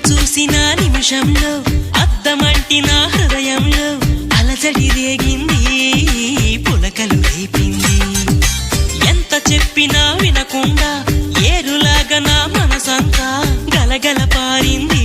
చూసిన నిమిషంలో అద్దమంటి నా హృదయంలో అలజడి రేగింది, పులకలు రేపింది. ఎంత చెప్పినా వినకుండా ఏరులాగా నా మనసంతా గలగల పారింది.